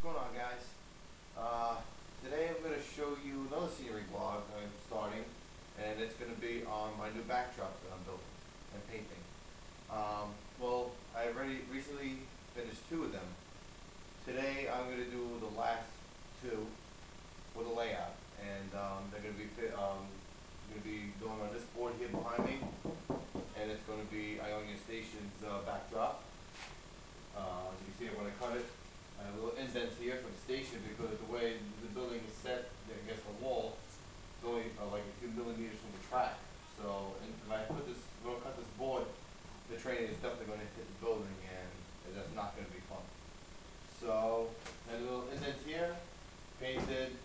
going on, guys? Today I'm going to show you another scenery vlog I'm starting, and it's going to be on my new backdrops that I'm building and painting. Well, I already recently finished 2 of them. Today I'm going to do the last 2 with a layout, and they're going to be going on this board here behind me, and it's going to be Ionia Station's backdrop. As you can see, when I cut it, I have a little indent here for the station because the way the building is set against the wall, it's only like a few millimeters from the track. So, and when I cut this board, the train is definitely going to hit the building, and that's not going to be fun. So, and a little indent here, painted.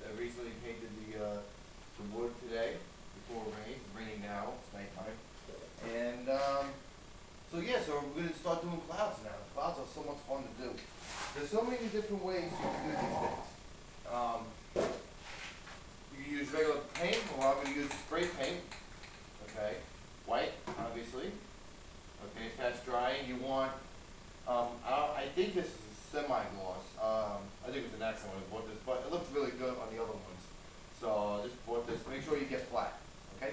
I recently painted the wood today before it rained. It's raining now. It's nighttime, and so yeah, so we're going to start doing clouds now. Clouds are so much fun to do. There's so many different ways you can do these things. You can use regular paint, or I'm going to use spray paint. Okay, white, obviously. Okay, if that's drying, you want. I think this is a semi-gloss. I think it's an accent when I bought this, but it looks really good on the other ones. So I just bought this. Make sure you get flat. Okay,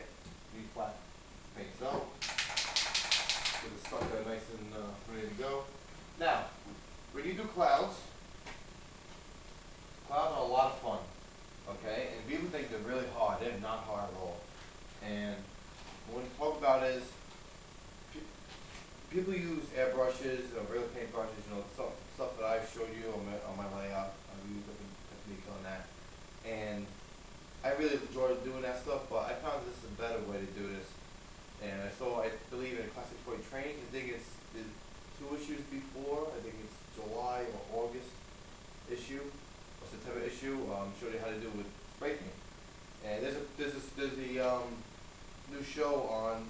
you need flat paint. So. Get the sucker nice and ready to go. Now, when you do clouds are a lot of fun, okay? And people think they're really hard. They're not hard at all. And what we talk about is people use airbrushes, real paint brushes, you know, stuff that I've showed you on my layout. I've used different techniques on that. And I really enjoy doing that stuff, but I found this is a better way to do this. And I believe in a classic toy training. I think it's the 2 issues before. I think it's July or August issue or September issue. Showed you how to do with spray paint. And there's a new show on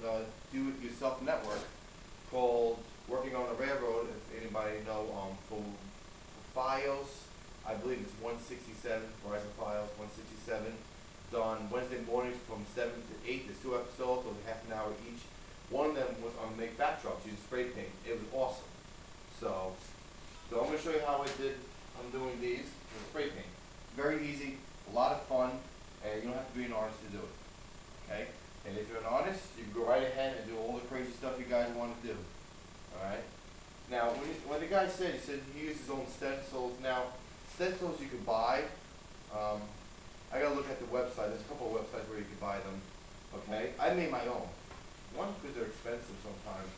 Do It Yourself Network called Working on the Railroad. If anybody know, for Fios, I believe it's 167. Verizon Fios 167. It's on Wednesday mornings from 7 to 8. There's 2 episodes, so half an hour each. One of them was on make backdrops using spray paint. It was awesome. So I'm going to show you how I'm doing these with spray paint. Very easy, a lot of fun, and you don't have to be an artist to do it. Okay? And if you're an artist, you can go right ahead and do all the crazy stuff you guys want to do. Alright? Now, when the guy said, he used his own stencils. Now, stencils you can buy. I gotta look at the website. There's a couple of websites where you can buy them. Okay, I made my own. One, because they're expensive sometimes.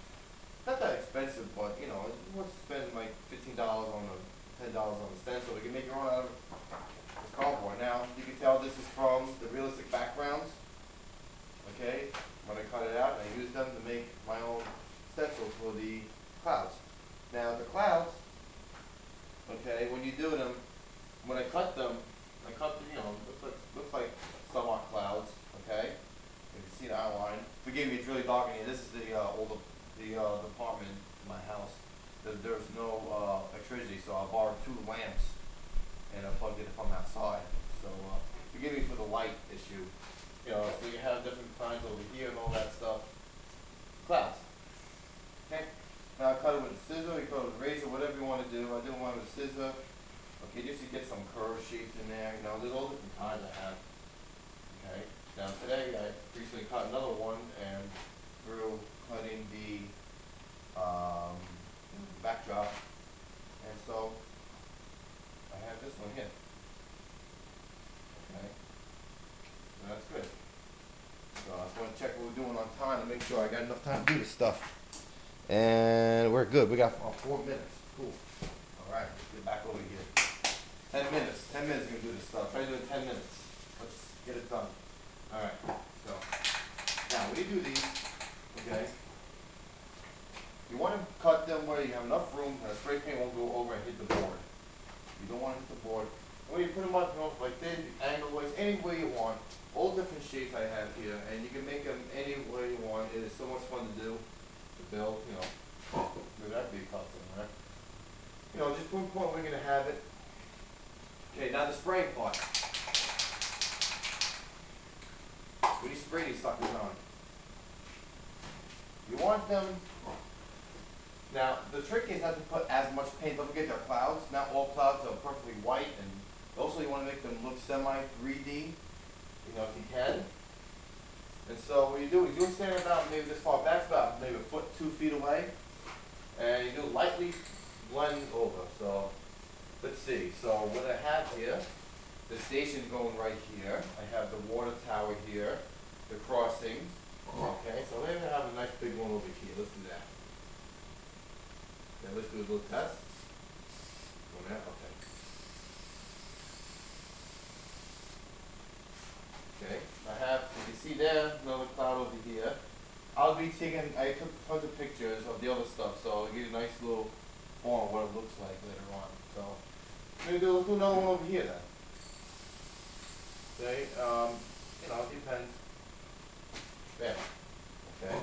Not that expensive, but you know, you want to spend like $15 on $10 on the stencil. You can make your own out of this cardboard. Now you can tell this is from the realistic backgrounds. Okay, when I cut it out, I used them to make my own stencils for the clouds. Now the clouds, okay, when you do them, when I cut them. You know, looks like somewhat clouds, okay? You can see the outline. Forgive me, it's really dark in here. This is the apartment in my house. There's no electricity, so I borrowed 2 lamps and I plugged it from outside. So forgive me for the light issue. You know, so you have different kinds over here and all that stuff. Clouds. Okay? Now I cut it with a scissor, you cut it with a razor, whatever you want to do. I didn't want it with a scissor. Okay, just to get some curved shapes in there, you know, there's all different kinds I have. Okay, now today I recently cut another one and through cutting the backdrop, and so I have this one here. Okay, so that's good. So I just want to check what we're doing on time to make sure I got enough time to do this stuff. And we're good. We got 4 minutes. Cool. All right, let's get back over here. 10 minutes. 10 minutes we're going to do this stuff. Try to do it in 10 minutes. Let's get it done. Alright, so now when you do these, okay, you want to cut them where you have enough room and the spray paint won't go over and hit the board. You don't want to hit the board. And when you put them up, you know, like this, angle ways, any way you want. All different shapes I have here, and you can make them any way you want. It is so much fun to do, to build, you know. Maybe that'd be a custom, right? You know, just one point we're going to have it. Okay, now the spraying part. When you spray these suckers on, you want them Now, the trick is not to put as much paint. Don't forget they're clouds. Not all clouds are perfectly white, and also you want to make them look semi-3D, you know, if you can. And so what you do is you'll stand about maybe this far back, about maybe a foot, 2 feet away, and you do lightly blend over. So let's see. So what I have here, the station's going right here. I have the water tower here, the crossings. Okay, so maybe I have a nice big one over here. Let's do that. Now let's do a little test. Go there, okay. Okay, I have, you can see there, another cloud over here. I'll be taking, I took tons of pictures of the other stuff, so I'll give you a nice little form of what it looks like later on. So, maybe let's do another one over here then. Okay, you know, it depends. There, okay.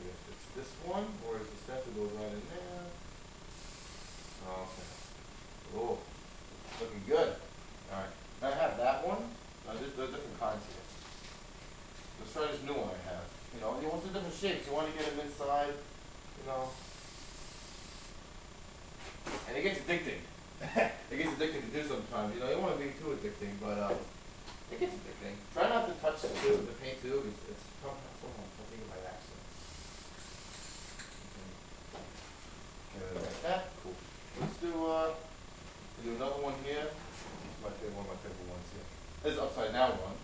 It's this one, or is the stencil goes right in there? Okay. Oh, looking good. Alright. I have that one. There's different kinds here. Let's try this new one I have. You know, you want some different shapes. You want to get them inside, you know. And it gets addicting. It gets addicting to do sometimes. You know, you don't want to be too addicting, but it gets addicting. Try not to touch the tube, the paint tube. It's something by accident. Okay, like that. Cool. Let's do another one here. This is my favorite, one of my favorite ones here. This is upside down one.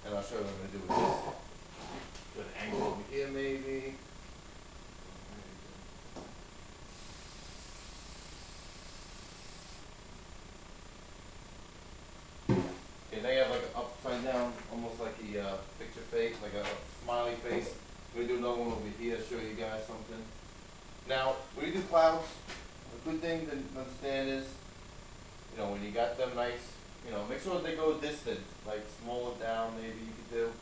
And I'll show you what I'm going to do with this. Do an angle over here maybe. Okay, now you have like an upside down, almost like a picture face, like a smiley face. We're going to do another one over here, show you guys something. Now, when you do clouds, a good thing to understand is, you know, when you got them nice, you know, make sure they go distant, like smaller down maybe you could do.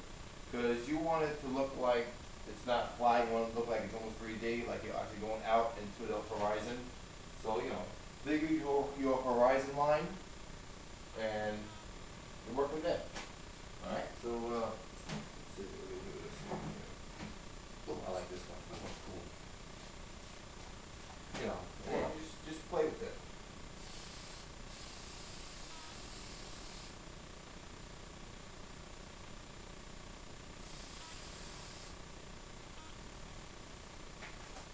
Because you want it to look like it's not flying, you want it to look like it's almost 3D, like you're actually going out into the horizon. So, you know, figure your horizon line and you work with that. Alright, so let's see what we do with this one here. Oh, I like this one. This one's cool. You know, just play with it.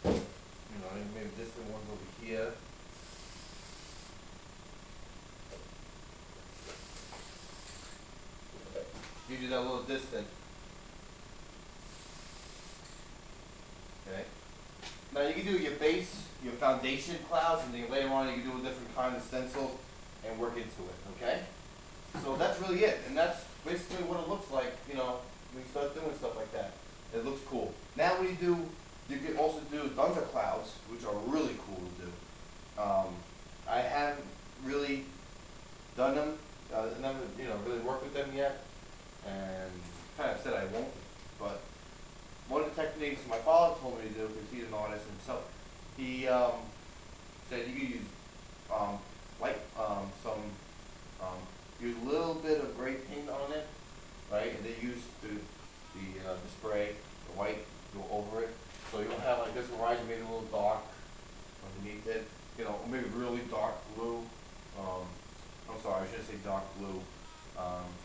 You know, maybe distant ones over here. Give you that little distant. Okay. Now you can do your base, your foundation clouds, and then later on you can do a different kind of stencil and work into it, okay? So that's really it, and that's basically what it looks like, you know, when you start doing stuff like that. It looks cool. Now when you can also do thunder clouds, which are really cool to do. I haven't really done them, never, you know, really worked with them yet, and kind of said I won't, but one of the techniques my father told me to do, because he's an artist himself, he said you can use use a little bit of gray paint on it, right, and then use the spray, the white, go over it, so you'll have like this horizon maybe a little dark underneath it, you know, maybe really dark blue. I'm sorry, I shouldn't say dark blue.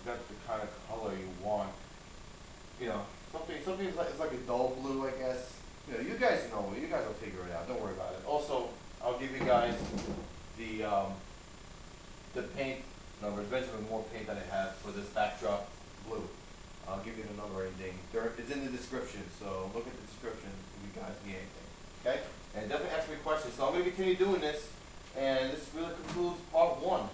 That's the kind of color you want. You know, something is like, it's like a dull blue, I guess. You know, you guys know, you guys will figure it out. Don't worry about it. Also, I'll give you guys the paint numbers, eventually more paint that I have for this backdrop blue. I'll give you the number and everything. It's in the description, so look at the description if you guys need anything. Okay? And definitely ask me questions. So I'm going to continue doing this, and this really concludes part 1.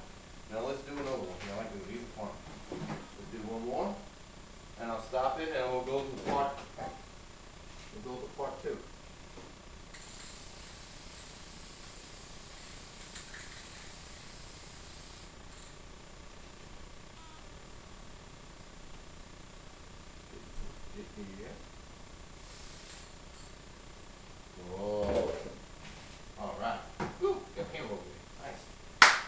Now let's do another one. I like these are fun. Let's do one more, and I'll stop it, and we'll go to part 2. Oh, all right. Woo, got paint over there. Nice.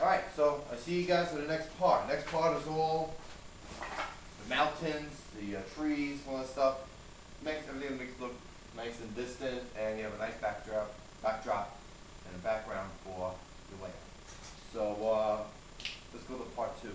All right, so I see you guys for the next part. Next part is all the mountains, the trees, all that stuff. Makes everything look nice and distant, and you have a nice backdrop and a background for your layout. So let's go to part 2.